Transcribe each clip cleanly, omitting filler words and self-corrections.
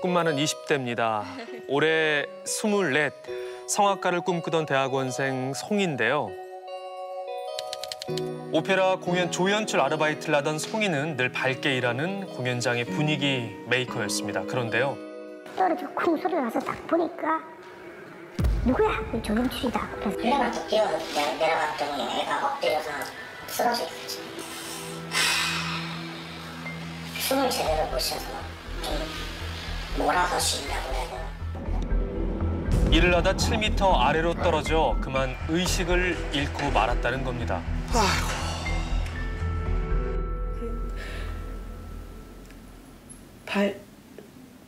꿈 많은 20대입니다. 올해 24, 성악가를 꿈꾸던 대학원생 송인데요. 오페라 공연 조연출 아르바이트를 하던 송이는 늘 밝게 일하는 공연장의 분위기 메이커였습니다. 그런데요. 떨어져 쿵 소리 나서 딱 보니까 누구야? 조연출이다. 그래서 내가 또 뛰어 내려갔더니 애가 엎드려서 쓰러져 있었지. 숨을 제대로 못 쉬어서 좀 몰아서 쉰다고 해야 되나. 일을 하다 7m 아래로 떨어져 그만 의식을 잃고 말았다는 겁니다.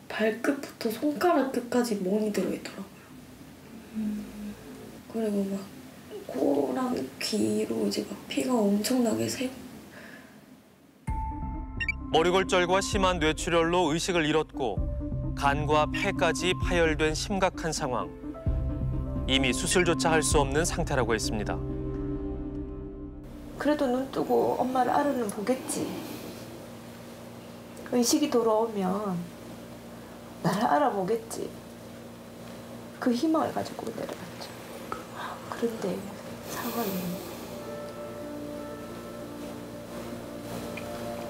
발끝부터 손가락 끝까지 멍이 들어있더라고요. 그리고 막 코랑 귀로 이제 막 피가 엄청나게 새고. 머리골절과 심한 뇌출혈로 의식을 잃었고 간과 폐까지 파열된 심각한 상황. 이미 수술조차 할 수 없는 상태라고 했습니다. 그래도 눈 뜨고 엄마를 알아는 보겠지. 의식이 돌아오면 나를 알아보겠지. 그 희망을 가지고 내려갔죠. 그런데 상황이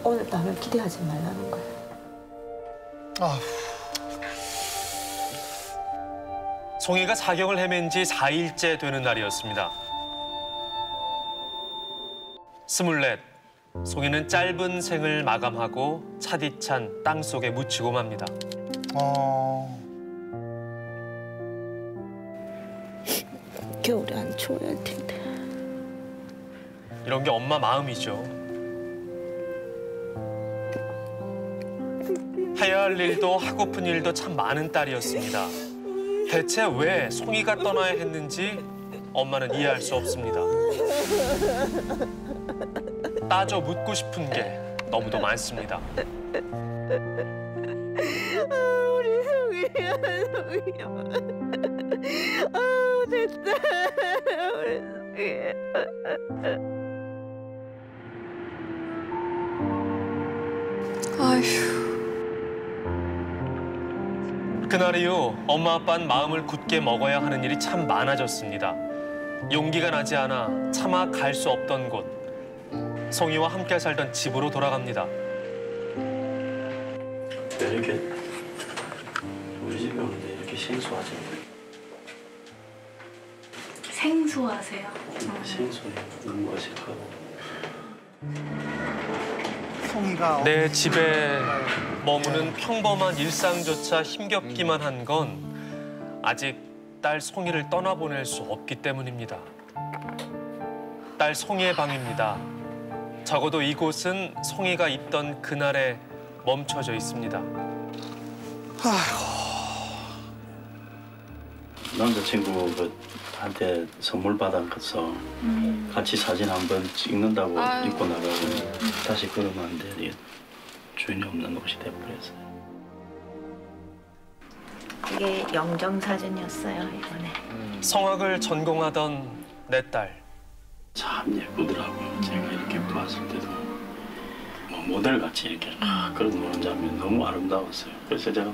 오늘 밤을 기대하지 말라는 거예요. 송이가 사경을 헤맨 지 4일째 되는 날이었습니다. 24, 송이는 짧은 생을 마감하고 차디찬 땅속에 묻히고 맙니다. 겨울에 안 추워야 할 텐데. 이런 게 엄마 마음이죠. 해야 할 일도 하고픈 일도 참 많은 딸이었습니다. 대체 왜 송이가 떠나야 했는지 엄마는 이해할 수 없습니다. 따져 묻고 싶은 게 너무도 많습니다. 우리 송이야, 송이야. 됐다. 우리 송이야. 아휴. 그날 이후 엄마 아빠는 마음을 굳게 먹어야 하는 일이 참 많아졌습니다. 용기가 나지 않아 차마 갈 수 없던 곳. 송이와 함께 살던 집으로 돌아갑니다. 이렇게 우리 집에 오는데 이렇게 생소하지? 생소하세요? 생소해. 너무 어색하고. 내 집에 머무는 평범한 일상조차 힘겹기만 한 건 아직 딸 송이를 떠나보낼 수 없기 때문입니다. 딸 송이의 방입니다. 적어도 이곳은 송이가 있던 그날에 멈춰져 있습니다. 남자친구한테 선물 받아서 같이 사진 한번 찍는다고 입고 나가고 다시 그러면 안 돼. 이게 주인이 없는 옷이 돼버렸어요. 그게 영정 사진이었어요, 이번에. 성악을 전공하던 내 딸. 참 예쁘더라고요. 제가 이렇게 봤을 때도 뭐 모델같이 이렇게 그런 노른자면 너무 아름다웠어요. 그래서 제가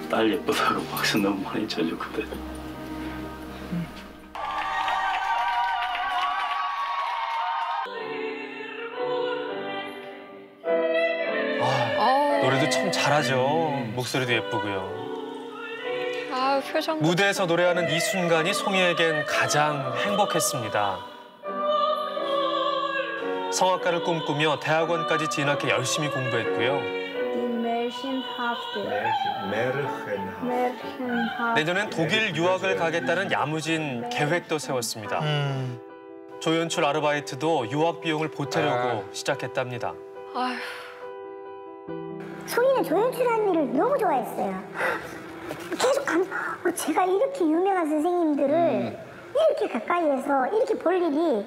딸 예쁘다고 박수 너무 많이 쳐줬거든요. 노래도 참 잘하죠. 목소리도 예쁘고요. 표정. 무대에서 노래하는 이 순간이 송이에겐 가장 행복했습니다. 성악가를 꿈꾸며 대학원까지 진학해 열심히 공부했고요. 내년엔 독일 유학을 가겠다는 야무진 계획도 세웠습니다. 조연출 아르바이트도 유학 비용을 보태려고 시작했답니다. 송이는 조연출하는 일을 너무 좋아했어요. 계속 제가 이렇게 유명한 선생님들을 이렇게 가까이에서 이렇게 볼 일이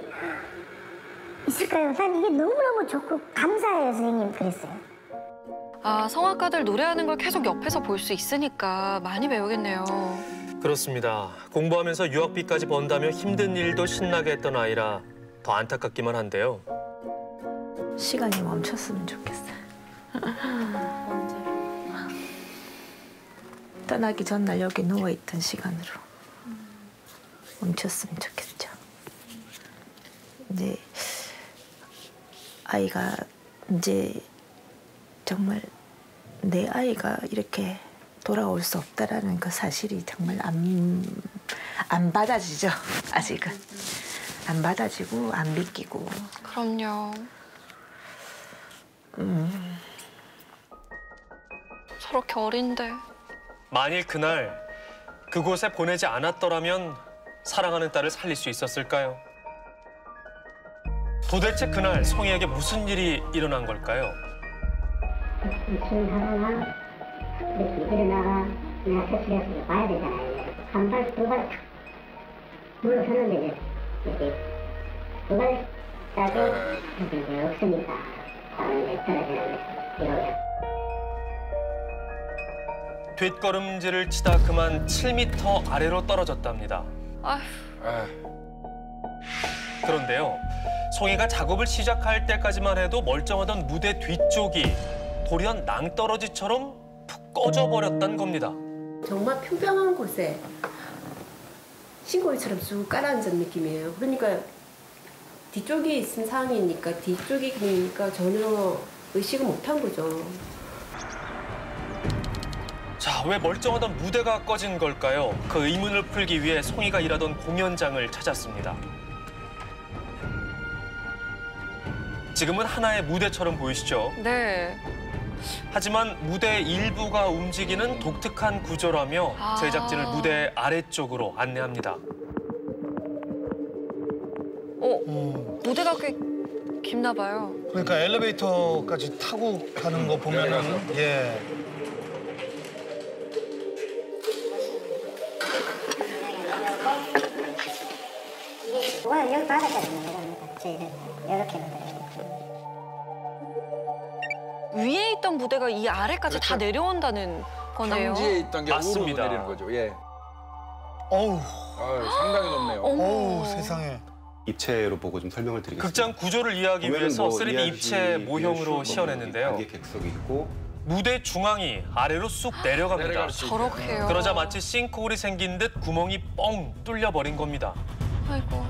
있을까요? 난 이게 너무너무 좋고 감사해요, 선생님. 그랬어요. 성악가들 노래하는 걸 계속 옆에서 볼 수 있으니까 많이 배우겠네요. 그렇습니다. 공부하면서 유학비까지 번다며 힘든 일도 신나게 했던 아이라 더 안타깝기만 한데요. 시간이 멈췄으면 좋겠어요. 떠나기 전날 여기 누워있던 시간으로 멈췄으면 좋겠죠. 이제 아이가 이제 정말 내 아이가 이렇게 돌아올 수 없다라는 그 사실이 정말 안 받아지죠. 아직은 안 받아지고 안 믿기고. 그럼요. 저렇게 어린데. 만일 그날 그곳에 보내지 않았더라면 사랑하는 딸을 살릴 수 있었을까요? 도대체 그날 송이에게 무슨 일이 일어난 걸까요? 하나 이렇게 일어나가 내가 세수해서 봐야 되잖아요. 한 발, 두 발 탁 물러서는데 이렇게 두 발 따도 이제 없으니까 이제 떨어지는 이러죠. 뒷걸음질을 치다 그만 7m 아래로 떨어졌답니다. 아휴. 그런데요, 송이가 작업을 시작할 때까지만 해도 멀쩡하던 무대 뒤쪽이 돌연 낭떠러지처럼 푹 꺼져버렸단 겁니다. 정말 평평한 곳에 신고리처럼 쭉 깔아앉은 느낌이에요. 그러니까 뒤쪽에 있은 상황이니까 뒤쪽이 그러니까 전혀 의식을 못한 거죠. 자, 왜 멀쩡하던 무대가 꺼진 걸까요? 그 의문을 풀기 위해 송이가 일하던 공연장을 찾았습니다. 지금은 하나의 무대처럼 보이시죠? 네. 하지만 무대 일부가 움직이는 독특한 구조라며 제작진을 무대 아래쪽으로 안내합니다. 무대가 꽤 깊나 봐요. 그러니까 엘리베이터까지 타고 가는 거 보면은 예. 오늘 여기 바닥까지 내려갑니다. 저희는 이렇게 위에 있던 무대가 이 아래까지 다 내려온다는 거네요. 평지에 있던 게 맞습니다. 우로 내리는 거죠. 예. 어우, 상당히 높네요. 어우, 세상에. 입체로 보고 좀 설명을 드리겠습니다. 극장 구조를 이해하기 위해서 3D 입체 모형으로 씌워냈는데요. 객석이 있고 무대 중앙이 아래로 쑥 내려갑니다. 저렇게요. 그러자 마치 싱크홀이 생긴 듯 구멍이 뻥 뚫려버린 겁니다. 아이고.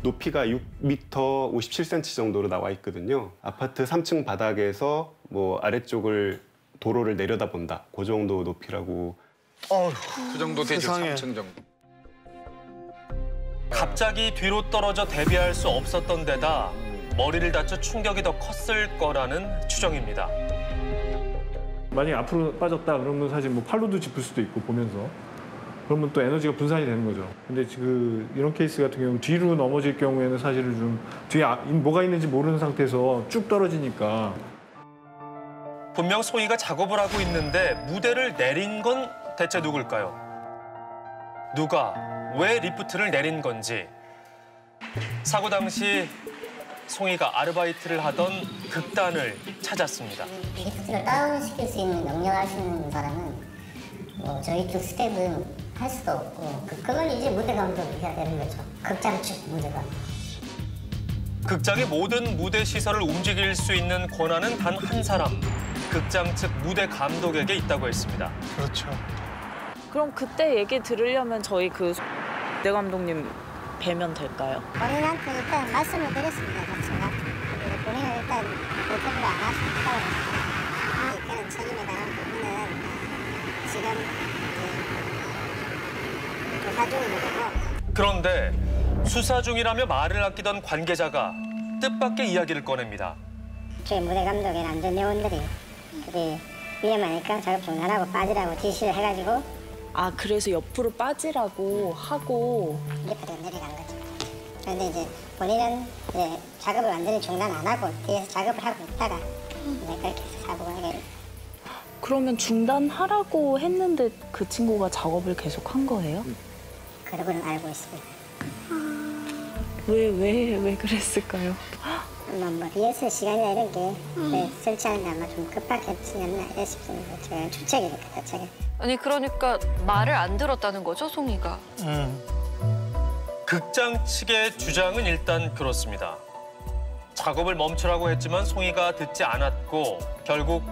높이가 6m 57cm 정도로 나와 있거든요. 아파트 3층 바닥에서 뭐 아래쪽을 도로를 내려다본다. 그 정도 높이라고. 그 정도 되죠. 세상에. 3층 정도. 갑자기 뒤로 떨어져 대비할 수 없었던 데다 머리를 다쳐 충격이 더 컸을 거라는 추정입니다. 만약에 앞으로 빠졌다 그러면 사실 뭐 팔로도 짚을 수도 있고 보면서 그러면 또 에너지가 분산이 되는 거죠. 근데 지금 이런 케이스 같은 경우는 뒤로 넘어질 경우에는 사실은 좀 뒤에 뭐가 있는지 모르는 상태에서 쭉 떨어지니까. 분명 송이가 작업을 하고 있는데 무대를 내린 건 대체 누굴까요? 누가 왜 리프트를 내린 건지. 사고 당시 송이가 아르바이트를 하던 극단을 찾았습니다. 리프트를 다운시킬 수 있는 능력을 하시는 사람은 뭐 저희 쪽 스텝은 할 수도 없고 그건 이제 무대 감독이 해야 되는 거죠. 극장 측 무대가. 극장의 모든 무대 시설을 움직일 수 있는 권한은 단 한 사람. 극장 측 무대 감독에게 있다고 했습니다. 그렇죠. 그럼 그때 얘기 들으려면 저희 그 무대 감독님 뵈면 될까요? 본인한테 일단 말씀을 드렸습니다. 제가 본인은 일단 인터뷰를 안 하셨다고 했습니다. 이때는 책임에 대한 부분은 지금 조사 중인 거고. 그런데 수사 중이라며 말을 아끼던 관계자가 뜻밖의 이야기를 꺼냅니다. 저희 무대 감독이나 안전요원들이 그게 위험하니까 작업 중단하고 빠지라고 지시를 해가지고. 아, 그래서 옆으로 빠지라고 하고 리프트가 내려간 거죠. 그런데 이제 본인은 이제 작업을 완전히 중단 안 하고 뒤에서 작업을 하고 있다가 이제 그렇게 해서 사고가 해결. 그러면 중단하라고 했는데 그 친구가 작업을 계속 한 거예요? 그러고는 알고 있습니다. 왜 그랬을까요? 뭐 리허설 시간이나 이런 게 설치하는 게 아마 좀 급박했지 않나 싶습니다. 제가 추측이니까 제가. 아니 그러니까 말을 안 들었다는 거죠, 송이가? 극장 측의 주장은 일단 그렇습니다. 작업을 멈추라고 했지만 송이가 듣지 않았고 결국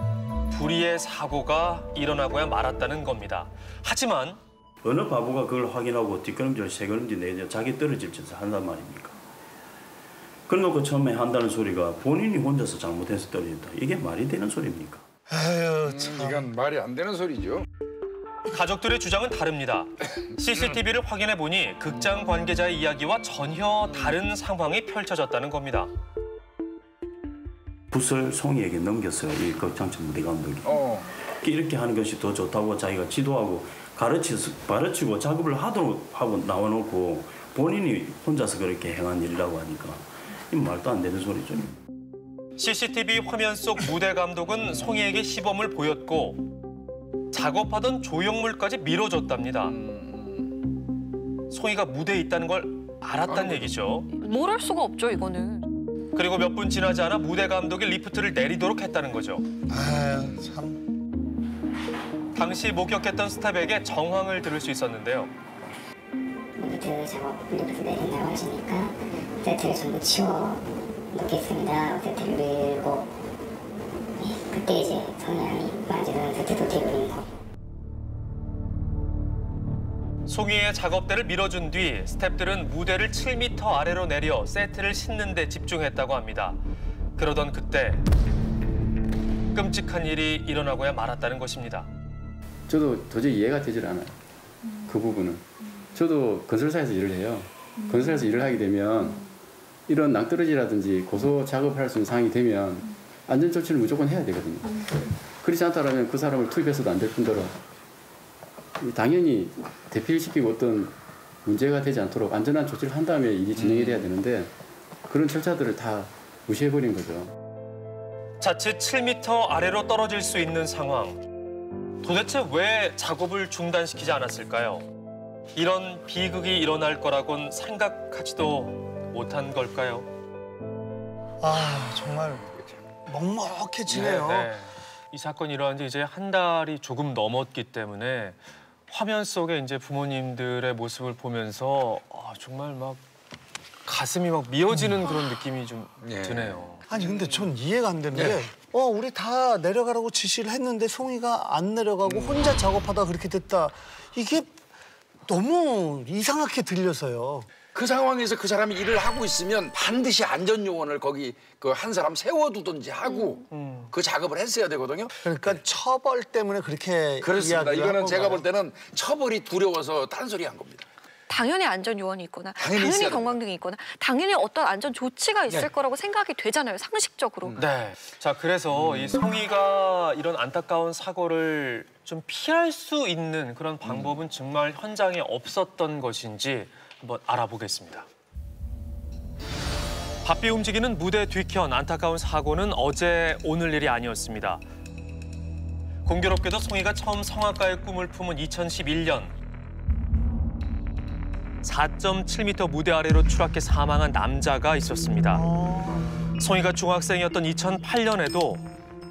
불의의 사고가 일어나고야 말았다는 겁니다. 하지만 어느 바보가 그걸 확인하고 뒷걸음질, 세걸음질 내야 자기 떨어질 짓을 한단 말입니까? 그래놓고 처음에 한다는 소리가 본인이 혼자서 잘못해서 떨어진다. 이게 말이 되는 소리입니까? 에휴, 참. 이건 말이 안 되는 소리죠. 가족들의 주장은 다릅니다. CCTV를 확인해 보니 극장 관계자의 이야기와 전혀 다른 상황이 펼쳐졌다는 겁니다. 붓을 송이에게 넘겼어요. 이 극장청 무대 감독이. 이렇게 하는 것이 더 좋다고 자기가 지도하고 가르치고 작업을 하고 나와놓고 본인이 혼자서 그렇게 행한 일이라고 하니까 이 말도 안 되는 소리죠. CCTV 화면 속 무대 감독은 송이에게 시범을 보였고 작업하던 조형물까지 밀어줬답니다. 송이가 무대에 있다는 걸 알았다는 얘기죠. 모를 수가 없죠, 이거는. 그리고 몇 분 지나지 않아 무대 감독이 리프트를 내리도록 했다는 거죠. 참. 당시 목격했던 스텝에게 정황을 들을 수 있었는데요. 리프트 작업, 리프트 내린다고 하시니까 세트를 전부 치워 놓겠습니다. 세트를 밀고 그때 이제 성향이 맞으면 세트도 뒤버리고. 송이의 작업대를 밀어준 뒤 스태프들은 무대를 7m 아래로 내려 세트를 싣는 데 집중했다고 합니다. 그러던 그때 끔찍한 일이 일어나고야 말았다는 것입니다. 저도 도저히 이해가 되질 않아요. 그 부분은. 저도 건설사에서 일을 해요. 건설사에서 일을 하게 되면 이런 낭떠러지라든지 고소 작업을 할 수 있는 상황이 되면 안전조치를 무조건 해야 되거든요. 그렇지 않다면 그 사람을 투입해서도 안 될 뿐더러 당연히 대피시키고 어떤 문제가 되지 않도록 안전한 조치를 한 다음에 일이 진행이 돼야 되는데 그런 절차들을 다 무시해버린 거죠. 자칫 7m 아래로 떨어질 수 있는 상황. 도대체 왜 작업을 중단시키지 않았을까요? 이런 비극이 일어날 거라곤 생각하지도 못한 걸까요? 아, 정말 먹먹해지네요. 네. 이 사건이 일어난 지 이제 한 달이 조금 넘었기 때문에 화면 속에 이제 부모님들의 모습을 보면서 정말 막 가슴이 막 미어지는 그런 느낌이 좀 드네요. 아니 근데 전 이해가 안 되는 게 우리 다 내려가라고 지시를 했는데 송이가 안 내려가고 혼자 작업하다 그렇게 됐다. 이게 너무 이상하게 들려서요. 그 상황에서 그 사람이 일을 하고 있으면 반드시 안전요원을 거기 그 한 사람 세워두든지 하고 그 작업을 했어야 되거든요. 그러니까 처벌 때문에 그렇게 그렇습니다. 이야기를 이거는 한 제가 건가요? 볼 때는 처벌이 두려워서 딴소리한 겁니다. 당연히 안전요원이 있거나 당연히 당연히 있어야 경광등이 있거나 당연히 어떤 안전 조치가 있을 네. 거라고 생각이 되잖아요, 상식적으로. 네. 자, 그래서 이 송이가 이런 안타까운 사고를 좀 피할 수 있는 그런 방법은 정말 현장에 없었던 것인지 한번 알아보겠습니다. 바삐 움직이는 무대 뒤편 안타까운 사고는 어제 오늘 일이 아니었습니다. 공교롭게도 송이가 처음 성악가의 꿈을 품은 2011년 4.7m 무대 아래로 추락해 사망한 남자가 있었습니다. 송이가 중학생이었던 2008년에도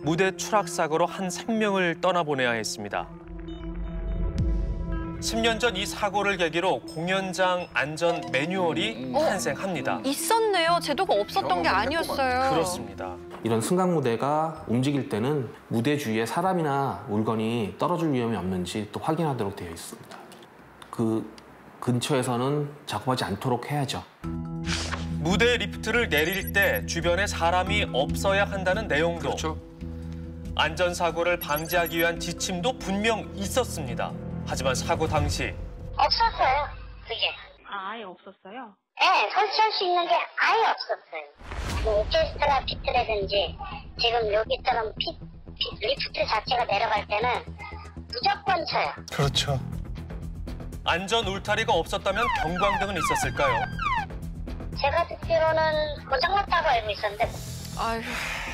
무대 추락 사고로 한 생명을 떠나보내야 했습니다. 10년 전 이 사고를 계기로 공연장 안전 매뉴얼이 탄생합니다. 있었네요. 제도가 없었던 게 아니었어요. 그렇습니다. 이런 승강 무대가 움직일 때는 무대 주위에 사람이나 물건이 떨어질 위험이 없는지 또 확인하도록 되어 있습니다. 그 근처에서는 작업하지 않도록 해야죠. 무대 리프트를 내릴 때 주변에 사람이 없어야 한다는 내용도 그렇죠. 안전사고를 방지하기 위한 지침도 분명 있었습니다. 하지만 사고 당시 없었어요, 그게. 아예 없었어요? 네, 설치할 수 있는 게 아예 없었어요. 뭐 오케스트라 피트라든지 지금 여기처럼 리프트 자체가 내려갈 때는 무조건 쳐요. 그렇죠. 안전 울타리가 없었다면 경광등은 있었을까요? 제가 듣기로는 고장났다고 알고 있었는데. 아휴.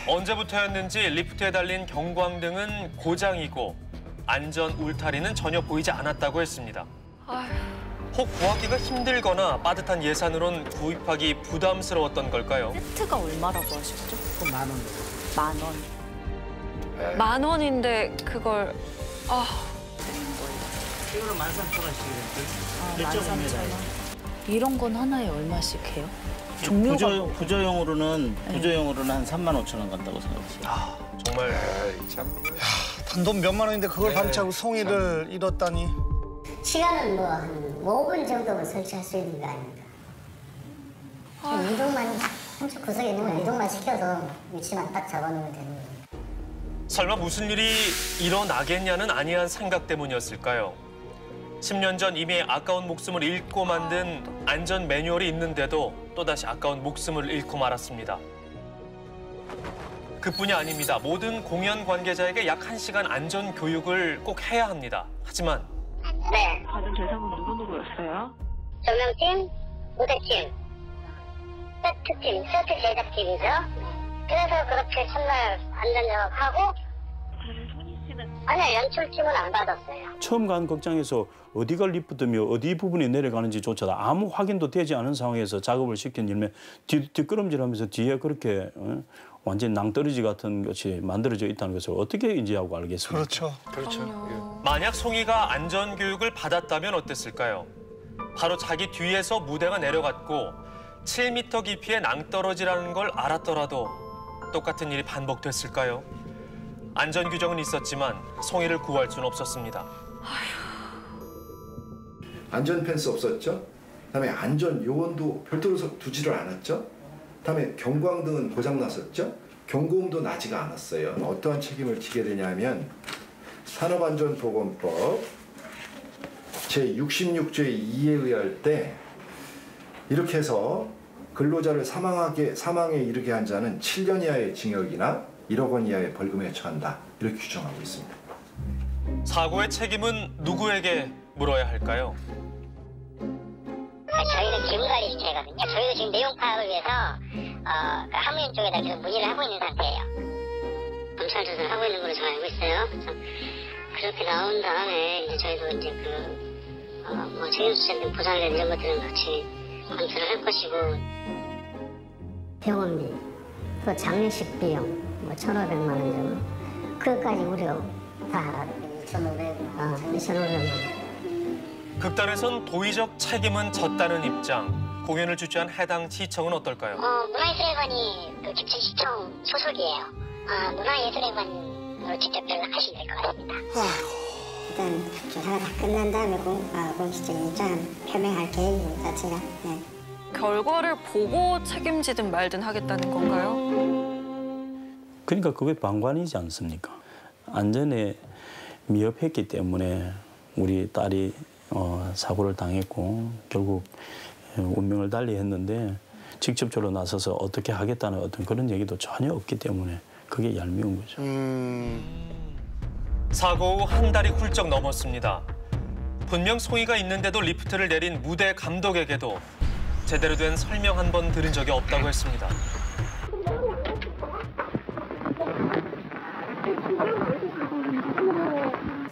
언제부터였는지 리프트에 달린 경광등은 고장이고 안전 울타리는 전혀 보이지 않았다고 했습니다. 아휴. 혹 구하기가 힘들거나 빠듯한 예산으론 구입하기 부담스러웠던 걸까요? 세트가 얼마라고 하셨죠? 10,000원. 10,000원. 10,000원인데 그걸 이거는 13,000원씩이랬지. 13,000원. 이런 건 하나에 얼마씩 해요? 종류가 부조용으로는 네. 부조용으로는 한 35,000원 간다고 생각했어요. 정말 단돈 몇만 원인데 그걸 네, 방치하고 송이를 잃었다니. 시간은 뭐 한 5분 정도만 설치할 수 있는 거 아닙니까? 이동만 한쪽 구석에 있는 건 이동만 시켜서 위치만 딱 잡아놓으면 되는 거예요. 설마 무슨 일이 일어나겠냐는 아니한 생각 때문이었을까요? 10년 전 이미 아까운 목숨을 잃고 만든 안전 매뉴얼이 있는데도 또다시 아까운 목숨을 잃고 말았습니다. 그뿐이 아닙니다. 모든 공연 관계자에게 약 1시간 안전 교육을 꼭 해야 합니다. 하지만 네. 받은 대상은 누구였어요? 조명팀, 무대팀, 세트팀, 세트 제작팀이죠. 그래서 그렇게 첫날 안전 작업하고 아니요, 연출팀은 안 받았어요. 처음 간 극장에서 어디가 리프트며 어디 부분이 내려가는지조차도 아무 확인도 되지 않은 상황에서 작업을 시킨 뒷걸음질하면서 뒤에 그렇게 완전 낭떠러지 같은 것이 만들어져 있다는 것을 어떻게 인지하고 알겠습니까? 그렇죠. 만약 송이가 안전 교육을 받았다면 어땠을까요? 바로 자기 뒤에서 무대가 내려갔고 7m 깊이의 낭떠러지라는 걸 알았더라도 똑같은 일이 반복됐을까요? 안전 규정은 있었지만 송이를 구할 수는 없었습니다. 안전 펜스 없었죠? 그다음에 안전 요원도 별도로 두지를 않았죠? 그다음에 경광등은 고장났었죠? 경고음도 나지가 않았어요. 어떠한 책임을 지게 되냐면 산업안전보건법 제66조의 2에 의할 때 이렇게 해서 근로자를 사망에 이르게 한 자는 7년 이하의 징역이나 1억 원 이하의 벌금에 처한다. 이렇게 규정하고 있습니다. 사고의 책임은 누구에게 물어야 할까요? 저희는 기물관리 주체거든요. 저희도 지금 내용 파악을 위해서 하무인 쪽에다 계속 문의를 하고 있는 상태예요. 검찰 조사를 하고 있는 걸로 저 알고 있어요. 그래서 그렇게 나온 다음에 이제 저희도 이제 뭐 책임수사들 보상이나 이런 것들은 같이 검토를 할 것이고 병원비, 또 장례식 비용 뭐 1,500만 원 정도 그것까지 우려 다 하라. 2,500만 원. 극단에선 도의적 책임은 졌다는 입장. 공연을 주최한 해당 시청은 어떨까요? 문화예술회관이 그 기천시청 소속이에요. 문화예술회관으로 직접 연락하시면 될 것 같습니다. 일단 조사가 다 끝난 다음에 공식적인 입장을 표명할 계획입니다. 제가. 네. 결과를 보고 책임지든 말든 하겠다는 건가요? 그러니까 그게 방관이지 않습니까? 안전에 미흡했기 때문에 우리 딸이 사고를 당했고 결국 운명을 달리했는데 직접적으로 나서서 어떻게 하겠다는 어떤 그런 얘기도 전혀 없기 때문에 그게 얄미운 거죠. 사고 후 한 달이 훌쩍 넘었습니다. 분명 송이가 있는데도 리프트를 내린 무대 감독에게도 제대로 된 설명 한 번 들은 적이 없다고 했습니다.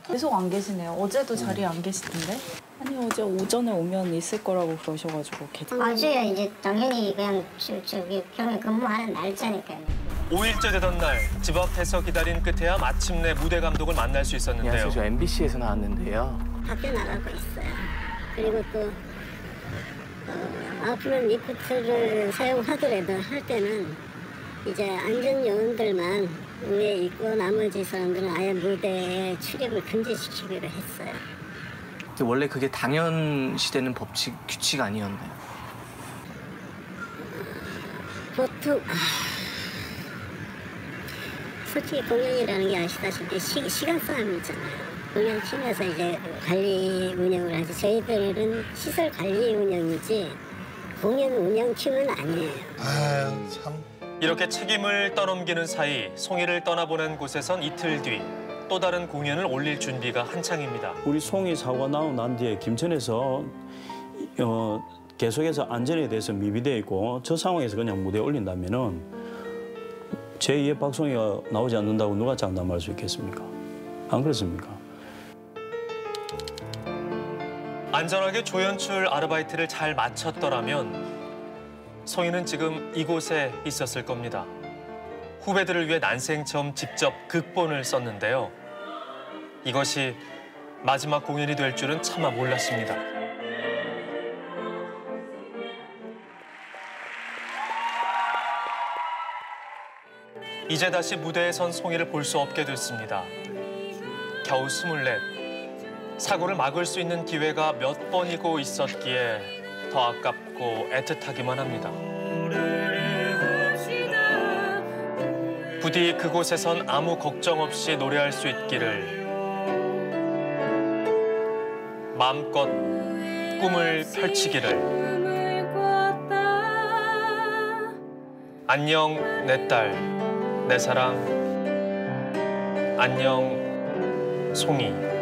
계속 안 계시네요. 어제도 자리에 안 계시던데? 아니 어제 오전에 오면 있을 거라고 그러셔가지고 계속. 어제야 이제 당연히 그냥 저기 병에 근무하는 날짜니까요. 5일째 되던 날 집 앞에서 기다린 끝에야 마침내 무대 감독을 만날 수 있었는데요. 안녕하세요. 저 MBC에서 나왔는데요. 학교 나가고 있어요. 그리고 또 앞으로 리프트를 사용하더라도 할 때는 이제 안전 요원들만 위에 있고 나머지 사람들은 아예 무대에 출입을 금지시키기로 했어요. 원래 그게 당연시되는 법칙 규칙 아니었나요? 보통 솔직히 공연이라는 게 아시다시피 시간 싸움이잖아요. 공연팀에서 이제 관리 운영을 하지 저희들은 시설 관리 운영이지 공연 운영팀은 아니에요. 아유 참. 이렇게 책임을 떠넘기는 사이 송이를 떠나보낸 곳에선 이틀 뒤 또 다른 공연을 올릴 준비가 한창입니다. 우리 송이 사고가 나고 난 뒤에 김천에서 계속해서 안전에 대해서 미비되어 있고 저 상황에서 그냥 무대에 올린다면은 제2의 박송이가 나오지 않는다고 누가 장담할 수 있겠습니까? 안 그렇습니까? 안전하게 조연출 아르바이트를 잘 마쳤더라면 송이는 지금 이곳에 있었을 겁니다. 후배들을 위해 난생 처음 직접 극본을 썼는데요. 이것이 마지막 공연이 될 줄은 차마 몰랐습니다. 이제 다시 무대에 선 송이를 볼 수 없게 됐습니다. 겨우 24. 사고를 막을 수 있는 기회가 몇 번이고 있었기에 더 아깝고 애틋하기만 합니다. 부디 그곳에선 아무 걱정 없이 노래할 수 있기를, 마음껏 꿈을 펼치기를. 안녕 내 딸, 내 사랑. 안녕 송이.